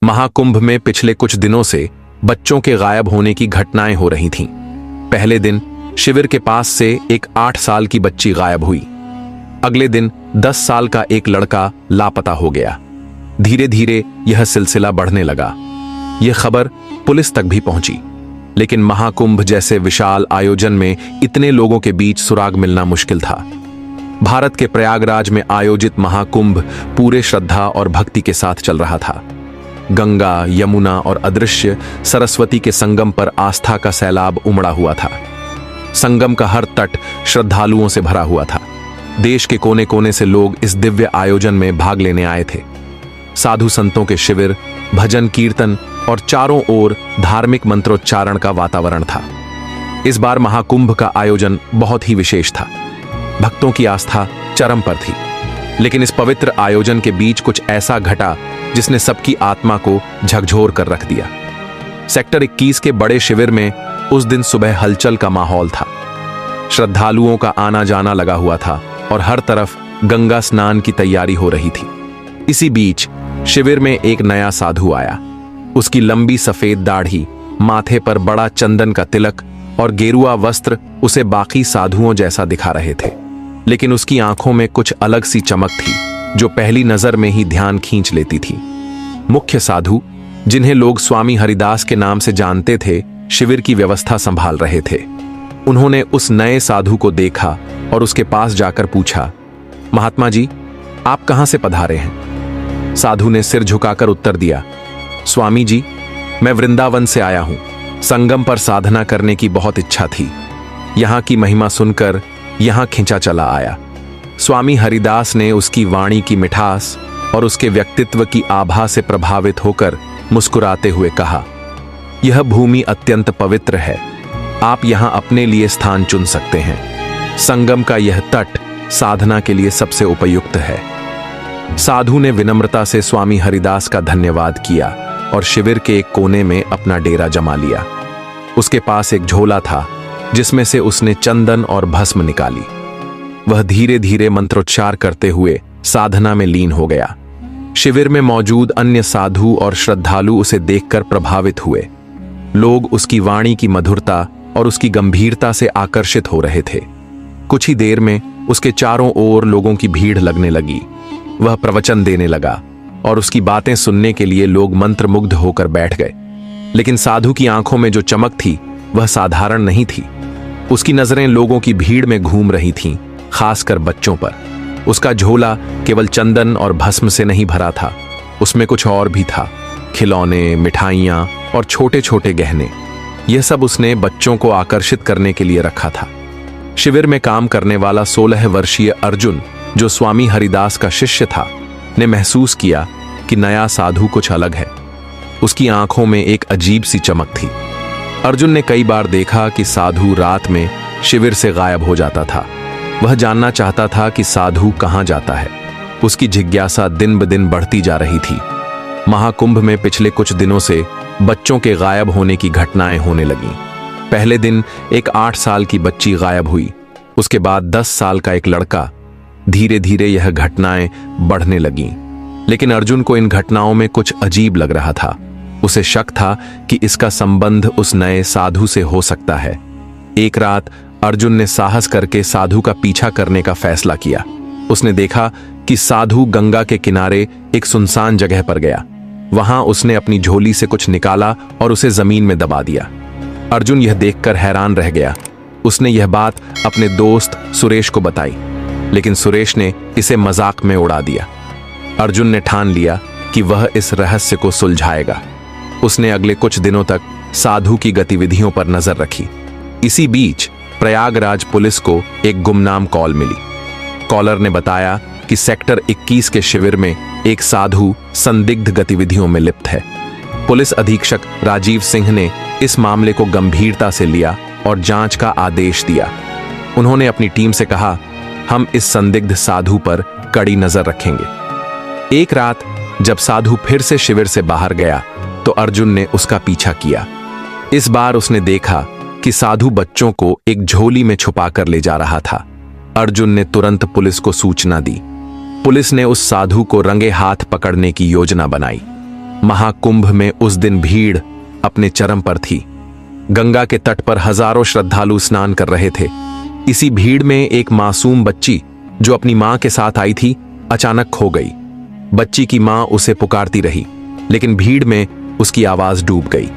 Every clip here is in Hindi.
महाकुंभ में पिछले कुछ दिनों से बच्चों के गायब होने की घटनाएं हो रही थीं। पहले दिन शिविर के पास से एक 8 साल की बच्ची गायब हुई। अगले दिन 10 साल का एक लड़का लापता हो गया। धीरे धीरे यह सिलसिला बढ़ने लगा। यह खबर पुलिस तक भी पहुंची, लेकिन महाकुंभ जैसे विशाल आयोजन में इतने लोगों के बीच सुराग मिलना मुश्किल था। भारत के प्रयागराज में आयोजित महाकुंभ पूरे श्रद्धा और भक्ति के साथ चल रहा था। गंगा, यमुना और अदृश्य सरस्वती के संगम पर आस्था का सैलाब उमड़ा हुआ था। संगम का हर तट श्रद्धालुओं से भरा हुआ था। देश के कोने कोने से लोग इस दिव्य आयोजन में भाग लेने आए थे। साधु संतों के शिविर, भजन कीर्तन और चारों ओर धार्मिक मंत्रोच्चारण का वातावरण था। इस बार महाकुंभ का आयोजन बहुत ही विशेष था। भक्तों की आस्था चरम पर थी, लेकिन इस पवित्र आयोजन के बीच कुछ ऐसा घटा जिसने सबकी आत्मा को झकझोर कर रख दिया। सेक्टर 21 के बड़े शिविर में उस दिन सुबह हलचल का माहौल था। श्रद्धालुओं का आना जाना लगा हुआ था और हर तरफ गंगा स्नान की तैयारी हो रही थी। इसी बीच शिविर में एक नया साधु आया। उसकी लंबी सफेद दाढ़ी, माथे पर बड़ा चंदन का तिलक और गेरुआ वस्त्र उसे बाकी साधुओं जैसा दिखा रहे थे, लेकिन उसकी आंखों में कुछ अलग सी चमक थी जो पहली नजर में ही ध्यान खींच लेती थी। मुख्य साधु, जिन्हें लोग स्वामी हरिदास के नाम से जानते थे, शिविर की व्यवस्था संभाल रहे थे। उन्होंने उस नए साधु को देखा और उसके पास जाकर पूछा, महात्मा जी, आप कहां से पधारे हैं? साधु ने सिर झुकाकर उत्तर दिया, स्वामी जी, मैं वृंदावन से आया हूं। संगम पर साधना करने की बहुत इच्छा थी। यहां की महिमा सुनकर यहां खिंचा चला आया। स्वामी हरिदास ने उसकी वाणी की मिठास और उसके व्यक्तित्व की आभा से प्रभावित होकर मुस्कुराते हुए कहा, यह भूमि अत्यंत पवित्र है। आप यहां अपने लिए स्थान चुन सकते हैं। संगम का यह तट साधना के लिए सबसे उपयुक्त है। साधु ने विनम्रता से स्वामी हरिदास का धन्यवाद किया और शिविर के एक कोने में अपना डेरा जमा लिया। उसके पास एक झोला था जिसमें से उसने चंदन और भस्म निकाली। वह धीरे धीरे मंत्रोच्चार करते हुए साधना में लीन हो गया। शिविर में मौजूद अन्य साधु और श्रद्धालु उसे देखकर प्रभावित हुए। लोग उसकी वाणी की मधुरता और उसकी गंभीरता से आकर्षित हो रहे थे। कुछ ही देर में उसके चारों ओर लोगों की भीड़ लगने लगी। वह प्रवचन देने लगा और उसकी बातें सुनने के लिए लोग मंत्रमुग्ध होकर बैठ गए। लेकिन साधु की आंखों में जो चमक थी वह साधारण नहीं थी। उसकी नजरें लोगों की भीड़ में घूम रही थीं, खासकर बच्चों पर। उसका झोला केवल चंदन और भस्म से नहीं भरा था, उसमें कुछ और भी था। खिलौने, मिठाइयां और छोटे छोटे गहने। यह सब उसने बच्चों को आकर्षित करने के लिए रखा था। शिविर में काम करने वाला 16 वर्षीय अर्जुन, जो स्वामी हरिदास का शिष्य था, ने महसूस किया कि नया साधु कुछ अलग है। उसकी आंखों में एक अजीब सी चमक थी। अर्जुन ने कई बार देखा कि साधु रात में शिविर से गायब हो जाता था। वह जानना चाहता था कि साधु कहां जाता है। उसकी जिज्ञासा दिन ब दिन बढ़ती जा रही थी। महाकुंभ में पिछले कुछ दिनों से बच्चों के गायब होने की घटनाएं होने लगीं। पहले दिन एक 8 साल की बच्ची गायब हुई। उसके बाद 10 साल का एक लड़का। धीरे धीरे यह घटनाएं बढ़ने लगीं, लेकिन अर्जुन को इन घटनाओं में कुछ अजीब लग रहा था। उसे शक था कि इसका संबंध उस नए साधु से हो सकता है। एक रात अर्जुन ने साहस करके साधु का पीछा करने का फैसला किया। उसने देखा कि साधु गंगा के किनारे एक सुनसान जगह पर गया। वहां उसने अपनी झोली से कुछ निकाला और उसे जमीन में दबा दिया। अर्जुन यह देखकर हैरान रह गया। उसने यह बात अपने दोस्त सुरेश को बताई, लेकिन सुरेश ने इसे मजाक में उड़ा दिया। अर्जुन ने ठान लिया कि वह इस रहस्य को सुलझाएगा। उसने अगले कुछ दिनों तक साधु की गतिविधियों पर नजर रखी। इसी बीच प्रयागराज पुलिस को एक गुमनाम कॉल मिली। कॉलर ने बताया कि सेक्टर 21 के शिविर में एक साधु संदिग्ध गतिविधियों में लिप्त है। पुलिस अधीक्षक राजीव सिंह ने इस मामले को गंभीरता से लिया और जांच का आदेश दिया। उन्होंने अपनी टीम से कहा, हम इस संदिग्ध साधु पर कड़ी नजर रखेंगे। एक रात जब साधु फिर से शिविर से बाहर गया तो अर्जुन ने उसका पीछा किया। इस बार उसने देखा कि साधु बच्चों को एक झोली में छुपाकर ले जा रहा था। अर्जुन ने तुरंत पुलिस को सूचना दी। पुलिस ने उस साधु को रंगे हाथ पकड़ने की योजना बनाई। महाकुंभ में उस दिन भीड़ अपने चरम पर थी। गंगा के तट पर हजारों श्रद्धालु स्नान कर रहे थे। इसी भीड़ में एक मासूम बच्ची जो अपनी मां के साथ आई थी, अचानक खो गई। बच्ची की मां उसे पुकारती रही, लेकिन भीड़ में उसकी आवाज डूब गई।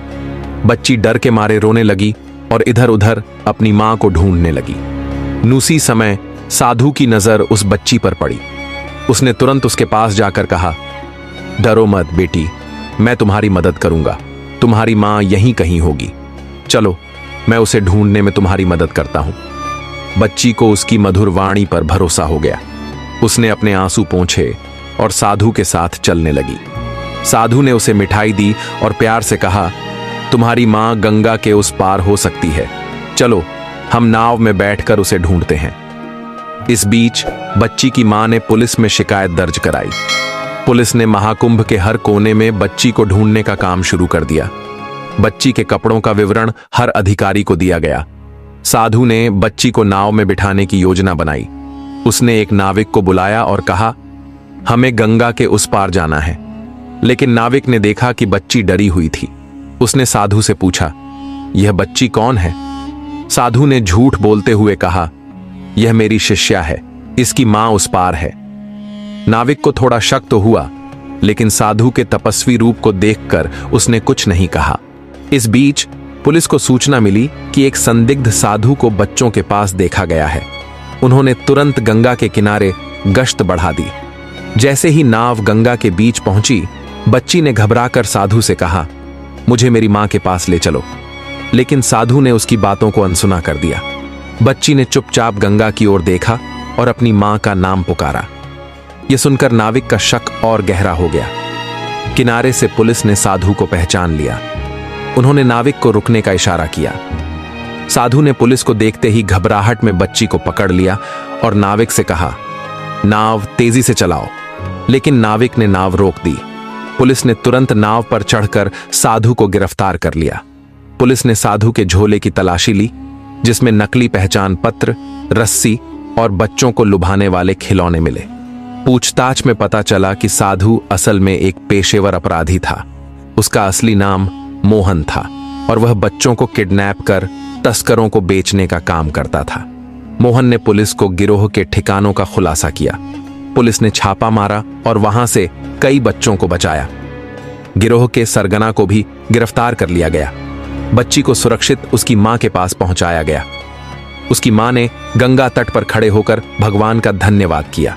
बच्ची डर के मारे रोने लगी और इधर उधर अपनी मां को ढूंढने लगी। उसी समय साधु की नजर उस बच्ची पर पड़ी। उसने तुरंत उसके पास जाकर कहा, डरो मत बेटी, मैं तुम्हारी मदद करूंगा। तुम्हारी मां यहीं कहीं होगी। चलो, मैं उसे ढूंढने में तुम्हारी मदद करता हूं। बच्ची को उसकी मधुर वाणी पर भरोसा हो गया। उसने अपने आंसू पोंछे और साधु के साथ चलने लगी। साधु ने उसे मिठाई दी और प्यार से कहा, तुम्हारी मां गंगा के उस पार हो सकती है। चलो, हम नाव में बैठकर उसे ढूंढते हैं। इस बीच बच्ची की मां ने पुलिस में शिकायत दर्ज कराई। पुलिस ने महाकुंभ के हर कोने में बच्ची को ढूंढने का काम शुरू कर दिया। बच्ची के कपड़ों का विवरण हर अधिकारी को दिया गया। साधु ने बच्ची को नाव में बिठाने की योजना बनाई। उसने एक नाविक को बुलाया और कहा, हमें गंगा के उस पार जाना है। लेकिन नाविक ने देखा कि बच्ची डरी हुई थी। उसने साधु से पूछा, यह बच्ची कौन है? साधु ने झूठ बोलते हुए कहा, यह मेरी शिष्या है, इसकी मां उस पार है। नाविक को थोड़ा शक तो हुआ, लेकिन साधु के तपस्वी रूप को देखकर उसने कुछ नहीं कहा। इस बीच पुलिस को सूचना मिली कि एक संदिग्ध साधु को बच्चों के पास देखा गया है। उन्होंने तुरंत गंगा के किनारे गश्त बढ़ा दी। जैसे ही नाव गंगा के बीच पहुंची, बच्ची ने घबराकर साधु से कहा, मुझे मेरी मां के पास ले चलो। लेकिन साधु ने उसकी बातों को अनसुना कर दिया। बच्ची ने चुपचाप गंगा की ओर देखा और अपनी मां का नाम पुकारा। यह सुनकर नाविक का शक और गहरा हो गया। किनारे से पुलिस ने साधु को पहचान लिया। उन्होंने नाविक को रुकने का इशारा किया। साधु ने पुलिस को देखते ही घबराहट में बच्ची को पकड़ लिया और नाविक से कहा, नाव तेजी से चलाओ। लेकिन नाविक ने नाव रोक दी। पुलिस ने तुरंत नाव पर चढ़कर साधु को गिरफ्तार कर लिया। पुलिस ने साधु के झोले की तलाशी ली, जिसमें नकली पहचान पत्र, रस्सी और बच्चों को लुभाने वाले खिलौने मिले। पूछताछ में पता चला कि साधु असल में एक पेशेवर अपराधी था। उसका असली नाम मोहन था और वह बच्चों को किडनैप कर तस्करों को बेचने का काम करता था। मोहन ने पुलिस को गिरोह के ठिकानों का खुलासा किया। पुलिस ने छापा मारा और वहां से कई बच्चों को बचाया। गिरोह के सरगना को भी गिरफ्तार कर लिया गया। बच्ची को सुरक्षित उसकी मां के पास पहुंचाया गया। उसकी मां ने गंगा तट पर खड़े होकर भगवान का धन्यवाद किया।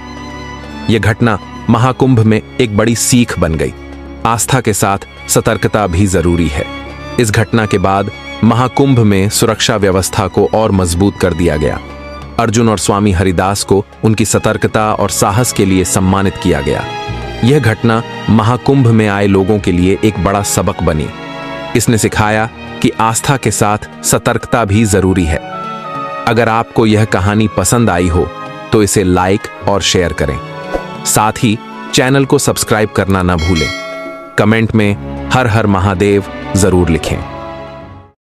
यह घटना महाकुंभ में एक बड़ी सीख बन गई। आस्था के साथ सतर्कता भी जरूरी है। इस घटना के बाद महाकुंभ में सुरक्षा व्यवस्था को और मजबूत कर दिया गया। अर्जुन और स्वामी हरिदास को उनकी सतर्कता और साहस के लिए सम्मानित किया गया। यह घटना महाकुंभ में आए लोगों के लिए एक बड़ा सबक बनी। इसने सिखाया कि आस्था के साथ सतर्कता भी जरूरी है। अगर आपको यह कहानी पसंद आई हो तो इसे लाइक और शेयर करें। साथ ही चैनल को सब्सक्राइब करना ना भूलें। कमेंट में हर हर महादेव जरूर लिखें।